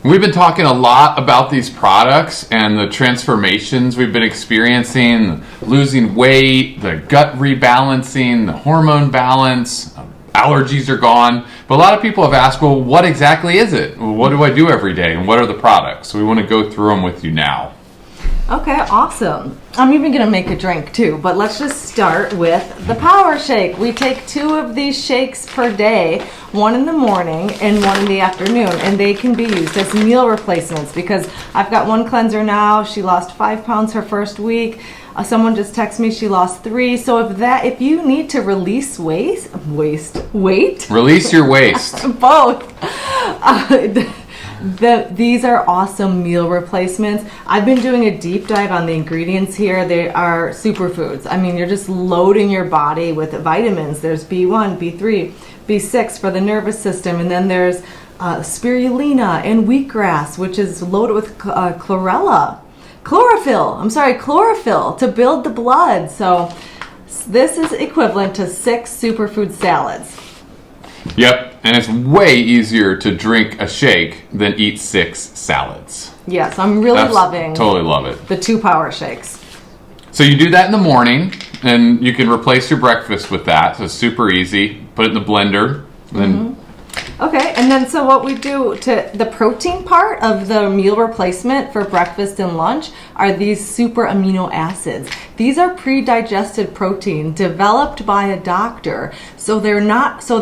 We've been talking a lot about these products and the transformations we've been experiencing, losing weight, the gut rebalancing, the hormone balance, allergies are gone. But a lot of people have asked, well, what exactly is it? What do I do every day and what are the products? So we want to go through them with you now. Okay, awesome. I'm even going to make a drink too, but let's just start with the Power Shake. We take 2 of these shakes per day, one in the morning and one in the afternoon, and they can be used as meal replacements because I've got one cleanser now. She lost 5 pounds her first week. Someone just texted me she lost 3. So if you need to release weight, Release your waste. both. These are awesome meal replacements. I've been doing a deep dive on the ingredients here. They are superfoods. I mean, you're just loading your body with vitamins. There's B1, B3, B6 for the nervous system, and then there's spirulina and wheatgrass, which is loaded with chlorophyll to build the blood. So this is equivalent to 6 superfood salads. Yep, and it's way easier to drink a shake than eat 6 salads. Yes, I'm really loving. Totally love it. The 2 Power Shakes. So you do that in the morning, and you can replace your breakfast with that. So it's super easy. Put it in the blender, then. Okay, and then so what we do to the protein part of the meal replacement for breakfast and lunch are these super amino acids. These are pre-digested protein developed by a doctor. So they're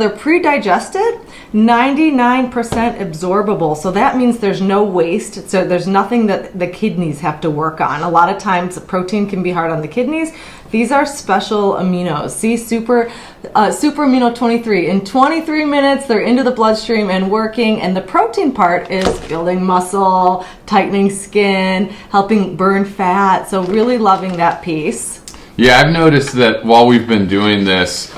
pre-digested, 99% absorbable. So that means there's no waste. So there's nothing that the kidneys have to work on. A lot of times protein can be hard on the kidneys. These are special aminos. See, super amino 23. In 23 minutes, they're into the bloodstream and working. And the protein part is building muscle, tightening skin, helping burn fat. So really loving that piece. Yeah, I've noticed that while we've been doing this,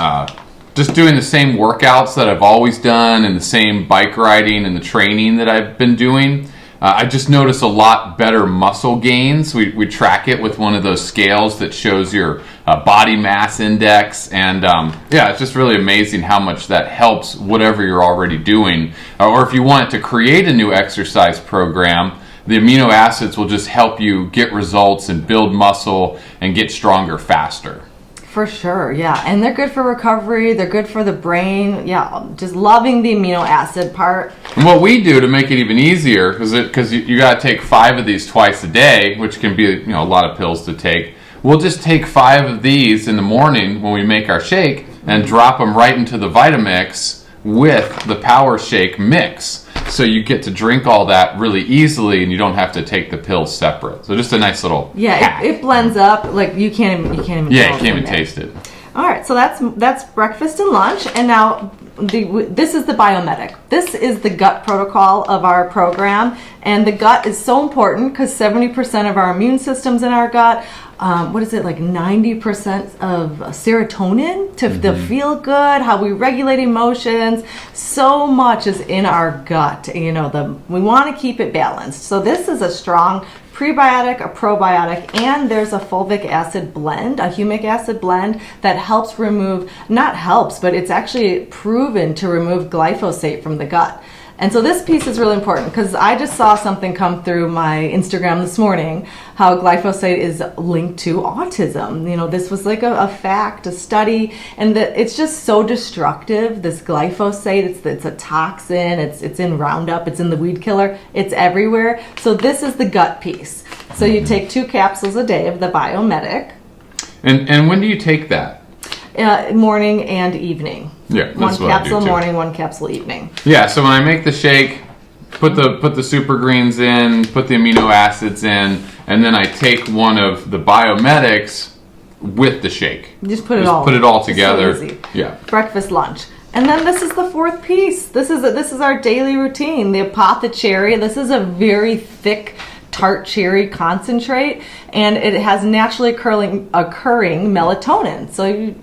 just doing the same workouts that I've always done and the same bike riding and the training that I've been doing, I just notice a lot better muscle gains. We track it with one of those scales that shows your body mass index. And it's just really amazing how much that helps whatever you're already doing. Or if you want to create a new exercise program, the amino acids will just help you get results and build muscle and get stronger faster. For sure, yeah. And they're good for recovery. They're good for the brain. Yeah, just loving the amino acid part. And what we do to make it even easier, because you got to take 5 of these twice a day, which can be a lot of pills to take. We'll just take 5 of these in the morning when we make our shake and drop them right into the Vitamix with the Power Shake mix. So you get to drink all that really easily, and you don't have to take the pills separate. So just a nice little hack. It blends up like you can't even you can't even taste it. All right, so that's breakfast and lunch, and now this is the Biomedic. This is the gut protocol of our program, and the gut is so important because 70% of our immune system's in our gut. 90% of serotonin to feel good, how we regulate emotions. So much is in our gut. We want to keep it balanced. So this is a strong prebiotic, a probiotic, and there's a fulvic acid blend, a humic acid blend that helps remove, not helps, but it's actually proven to remove glyphosate from the gut. And so this piece is really important because I just saw something come through my Instagram this morning, how glyphosate is linked to autism. This was like a fact, a study, and that it's just so destructive, this glyphosate. It's a toxin, it's in Roundup, it's in the weed killer, it's everywhere. So this is the gut piece. So you take 2 capsules a day of the Biomedic. And when do you take that? Morning and evening. Yeah, that's one capsule morning, 1 capsule evening. Yeah, so when I make the shake, put the super greens in, put the amino acids in, and then I take one of the Biomedics with the shake. Just put it all together. So easy. Yeah. Breakfast, lunch. And then this is the 4th piece. This is our daily routine. The apothecary. This is a very thick tart cherry concentrate, and it has naturally occurring melatonin. So you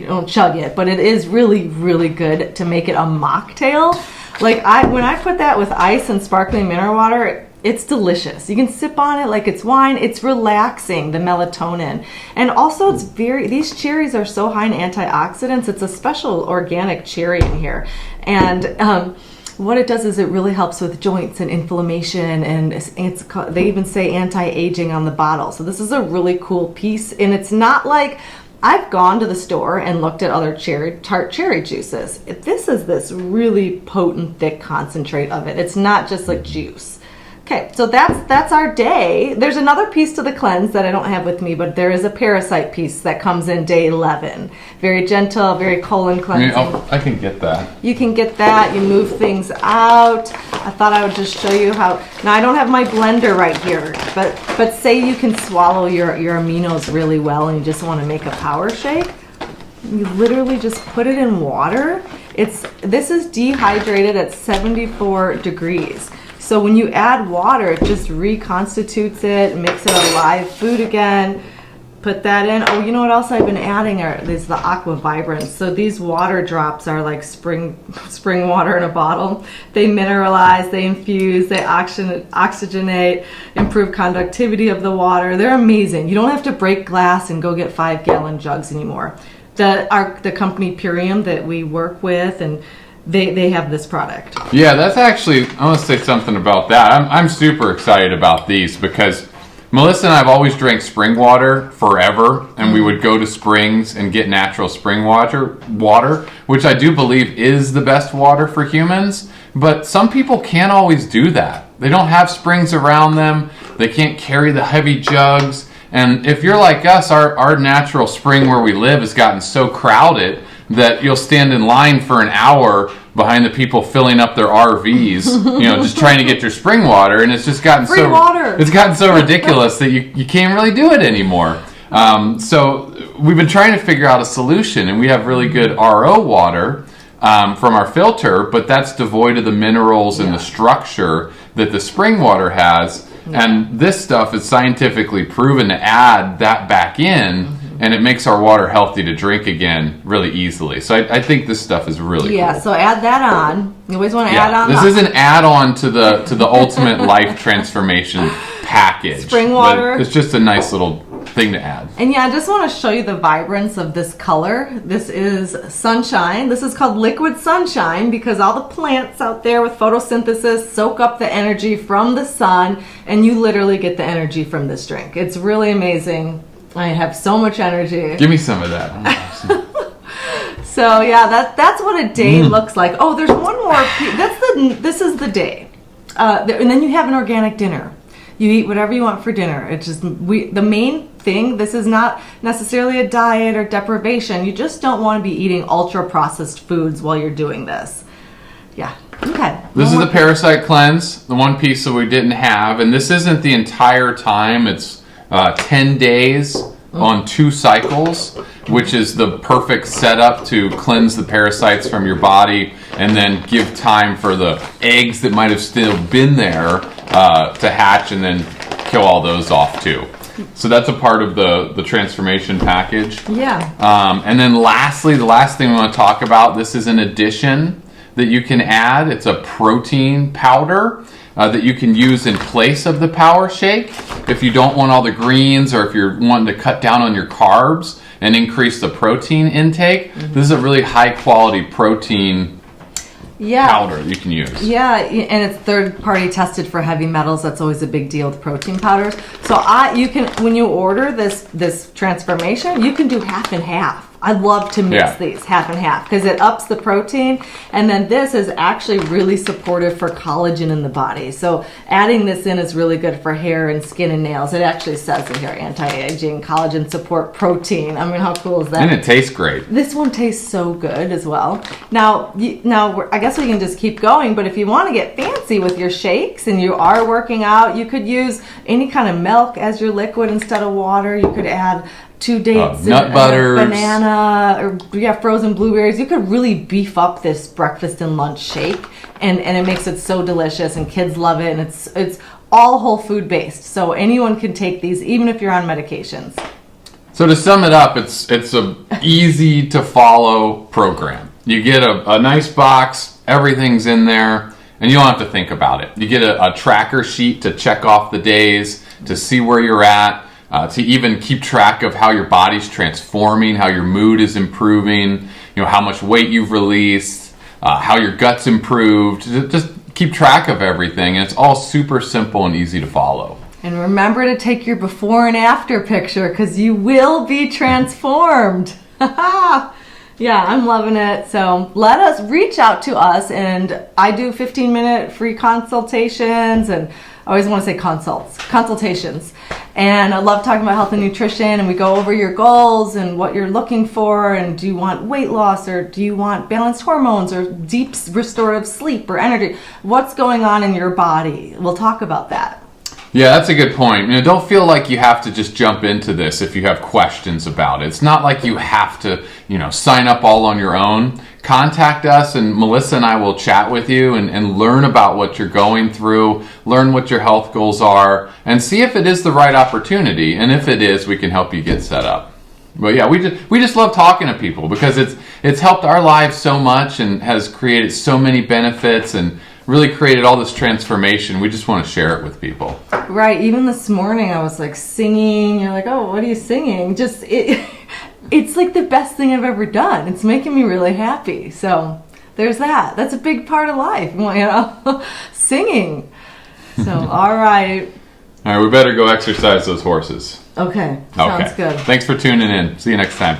don't chug it, but it is really, really good to make it a mocktail. When I put that with ice and sparkling mineral water, it's delicious. You can sip on it like it's wine. It's relaxing, the melatonin. And also these cherries are so high in antioxidants. It's a special organic cherry in here. And what it does is it really helps with joints and inflammation, and they even say anti-aging on the bottle. So this is a really cool piece, and it's not like I've gone to the store and looked at other tart cherry juices. This is this really potent, thick concentrate of it. It's not just like juice. Okay, so that's our day. There's another piece to the cleanse that I don't have with me, but there is a parasite piece that comes in day 11. Very gentle, very colon cleansing. I can get that. You can get that. You move things out. I thought I would just show you how. Now I don't have my blender right here, but say you can swallow your aminos really well and you just want to make a power shake. You literally just put it in water. This is dehydrated at 74 degrees. So when you add water, it just reconstitutes it, makes it a live food again. Put that in. Oh, you know what else I've been adding is the aqua vibrants. So these water drops are like spring water in a bottle. They mineralize, they infuse, they oxygenate, improve conductivity of the water. They're amazing. You don't have to break glass and go get 5-gallon jugs anymore. The company Purium that we work with, and they have this product. Yeah, that's actually, I want to say something about that. I'm super excited about these because Melissa and I have always drank spring water forever, and we would go to springs and get natural spring water, which I do believe is the best water for humans. But some people can't always do that. They don't have springs around them. They can't carry the heavy jugs. And if you're like us, our natural spring where we live has gotten so crowded that you'll stand in line for an hour behind the people filling up their RVs, just trying to get your spring water, and it's just gotten it's gotten so ridiculous that you can't really do it anymore. So we've been trying to figure out a solution, and we have really good RO water from our filter, but that's devoid of the minerals and the structure that the spring water has. And this stuff is scientifically proven to add that back in, and it makes our water healthy to drink again really easily. So I think this stuff is really cool. Yeah, so add that on. You always want to add on. This is an add-on to the ultimate life transformation package. Spring water. But it's just a nice little thing to add. And yeah, I just want to show you the vibrance of this color. This is sunshine. This is called liquid sunshine because all the plants out there with photosynthesis soak up the energy from the sun, and you literally get the energy from this drink. It's really amazing. I have so much energy. Give me some of that. So yeah, that's what a day looks like. Oh, there's one more. This is the day, and then you have an organic dinner. You eat whatever you want for dinner. It's just the main thing. This is not necessarily a diet or deprivation. You just don't want to be eating ultra processed foods while you're doing this. Yeah. Okay. This is the parasite cleanse, the one piece that we didn't have, and this isn't the entire time. It's 10 days on 2 cycles, which is the perfect setup to cleanse the parasites from your body and then give time for the eggs that might have still been there to hatch and then kill all those off too. So that's a part of the transformation package. Yeah. And then lastly, the last thing we want to talk about, this is an addition that you can add. It's a protein powder that you can use in place of the power shake if you don't want all the greens, or if you're wanting to cut down on your carbs and increase the protein intake. This is a really high quality protein powder you can use. Yeah, and it's third-party tested for heavy metals. That's always a big deal with protein powders. So you can, when you order this transformation, you can do half and half. I love to mix these half and half because it ups the protein, and then this is actually really supportive for collagen in the body. So adding this in is really good for hair and skin and nails. It actually says in here, anti-aging, collagen support, protein. I mean, how cool is that? And it tastes great. This one tastes so good as well. Now I guess we can just keep going, but if you want to get fancy with your shakes and you are working out, you could use any kind of milk as your liquid instead of water. You could add 2 dates, nut butters, banana, or frozen blueberries. You could really beef up this breakfast and lunch shake, and it makes it so delicious, and kids love it, and it's all whole food based. So anyone can take these, even if you're on medications. So to sum it up, it's a easy to follow program. You get a nice box, everything's in there, and you don't have to think about it. You get a tracker sheet to check off the days, to see where you're at. To even keep track of how your body's transforming, how your mood is improving, how much weight you've released, how your gut's improved. Just keep track of everything, and it's all super simple and easy to follow. And remember to take your before and after picture because you will be transformed. Yeah, I'm loving it. So let us reach out to us, and I do 15-minute free consultations, and I always want to say consultations. And I love talking about health and nutrition, and we go over your goals and what you're looking for, and do you want weight loss, or do you want balanced hormones, or deep restorative sleep, or energy? What's going on in your body? We'll talk about that. Yeah, that's a good point. Don't feel like you have to just jump into this if you have questions about it. It's not like you have to, sign up all on your own. Contact us, and Melissa and I will chat with you and learn about what you're going through, learn what your health goals are, and see if it is the right opportunity. And if it is, we can help you get set up. But yeah, we just love talking to people because it's helped our lives so much and has created so many benefits and really created all this transformation. We just want to share it with people. Right. Even this morning I was like singing. You're like, oh, what are you singing? Just it's like the best thing I've ever done. It's making me really happy. So there's that. That's a big part of life, singing. So all right. All right, we better go exercise those horses. Okay. Sounds good. Thanks for tuning in. See you next time.